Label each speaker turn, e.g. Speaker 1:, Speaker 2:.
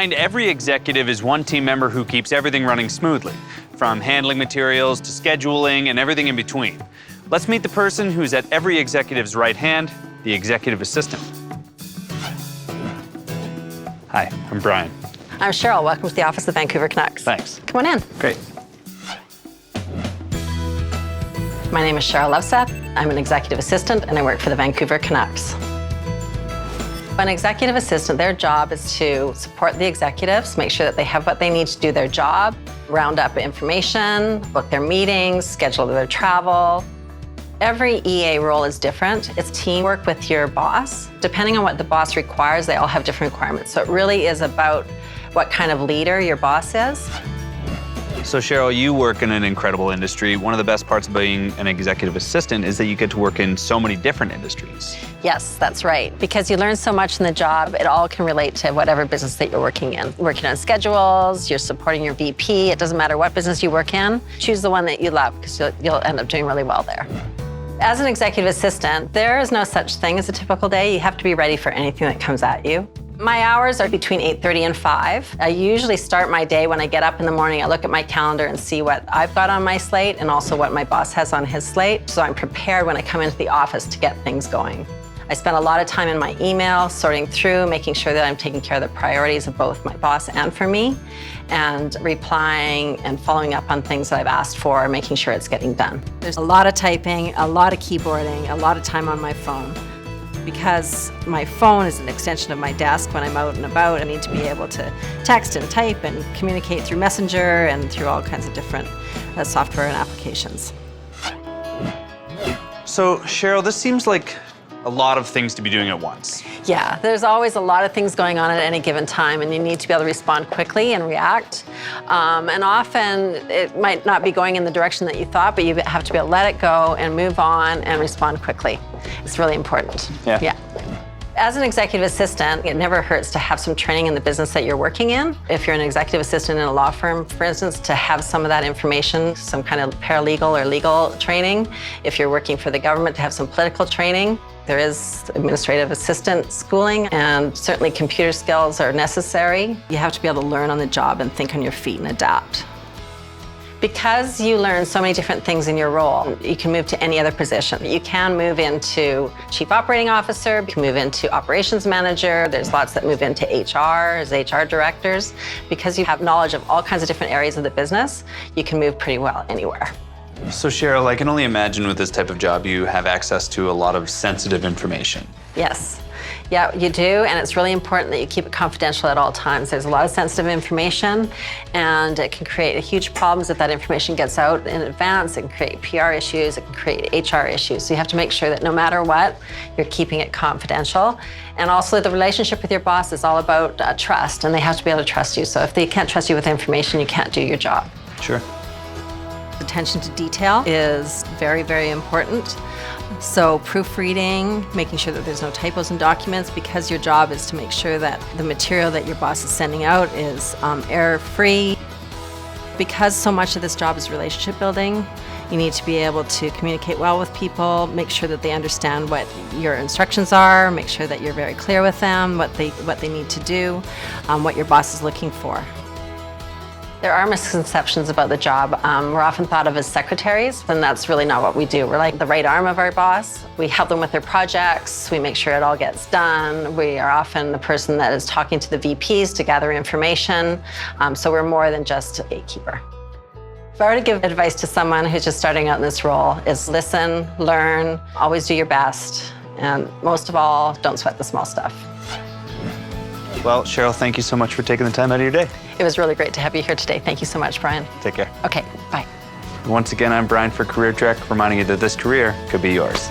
Speaker 1: Behind every executive is one team member who keeps everything running smoothly, from handling materials to scheduling and everything in between. Let's meet the person who's at every executive's right hand, the executive assistant. Hi, I'm Brian.
Speaker 2: I'm Cheryl. Welcome to the office of Vancouver Canucks.
Speaker 1: Thanks.
Speaker 2: Come on in.
Speaker 1: Great.
Speaker 2: My name is Cheryl Loveseth. I'm an executive assistant and I work for the Vancouver Canucks. An executive assistant, their job is to support the executives, make sure that they have what they need to do their job, round up information, book their meetings, schedule their travel. Every EA role is different. It's teamwork with your boss. Depending on what the boss requires, they all have different requirements. So it really is about what kind of leader your boss is.
Speaker 1: So Cheryl, you work in an incredible industry. One of the best parts of being an executive assistant is that you get to work in so many different industries.
Speaker 2: Yes, that's right. Because you learn so much in the job, it all can relate to whatever business that you're working in. Working on schedules, you're supporting your VP, it doesn't matter what business you work in. Choose the one that you love because you'll end up doing really well there. As an executive assistant, there is no such thing as a typical day. You have to be ready for anything that comes at you. My hours are between 8:30 and 5. I usually start my day when I get up in the morning. I look at my calendar and see what I've got on my slate and also what my boss has on his slate. So I'm prepared when I come into the office to get things going. I spend a lot of time in my email, sorting through, making sure that I'm taking care of the priorities of both my boss and for me, and replying and following up on things that I've asked for, making sure it's getting done. There's a lot of typing, a lot of keyboarding, a lot of time on my phone. Because my phone is an extension of my desk when I'm out and about, I need to be able to text and type and communicate through Messenger and through all kinds of different software and applications.
Speaker 1: So Cheryl, this seems like a lot of things to be doing at once.
Speaker 2: Yeah, there's always a lot of things going on at any given time and you need to be able to respond quickly and react. And often it might not be going in the direction that you thought, but you have to be able to let it go and move on and respond quickly. It's really important.
Speaker 1: Yeah.
Speaker 2: As an executive assistant, it never hurts to have some training in the business that you're working in. If you're an executive assistant in a law firm, for instance, to have some of that information, some kind of paralegal or legal training. If you're working for the government, to have some political training. There is administrative assistant schooling, and certainly computer skills are necessary. You have to be able to learn on the job and think on your feet and adapt. Because you learn so many different things in your role, you can move to any other position. You can move into Chief Operating Officer, you can move into Operations Manager. There's lots that move into HR as HR directors. Because you have knowledge of all kinds of different areas of the business, you can move pretty well anywhere.
Speaker 1: So Cheryl, I can only imagine with this type of job, you have access to a lot of sensitive information.
Speaker 2: Yes. Yeah, you do, and it's really important that you keep it confidential at all times. There's a lot of sensitive information, and it can create huge problems if that information gets out in advance. It can create PR issues, it can create HR issues. So you have to make sure that no matter what, you're keeping it confidential. And also the relationship with your boss is all about trust, and they have to be able to trust you. So if they can't trust you with information, you can't do your job.
Speaker 1: Sure.
Speaker 2: Attention to detail is very, very important. So proofreading, making sure that there's no typos in documents, because your job is to make sure that the material that your boss is sending out is error-free. Because so much of this job is relationship building, you need to be able to communicate well with people, make sure that they understand what your instructions are, make sure that you're very clear with them, what they need to do, what your boss is looking for. There are misconceptions about the job. We're often thought of as secretaries, and that's really not what we do. We're like the right arm of our boss. We help them with their projects. We make sure it all gets done. We are often the person that is talking to the VPs to gather information. So we're more than just a gatekeeper. If I were to give advice to someone who's just starting out in this role, is listen, learn, always do your best, and most of all, don't sweat the small stuff.
Speaker 1: Well, Cheryl, thank you so much for taking the time out of your day.
Speaker 2: It was really great to have you here today. Thank you so much, Brian.
Speaker 1: Take care.
Speaker 2: Okay, bye.
Speaker 1: Once again, I'm Brian for Career Trek, reminding you that this career could be yours.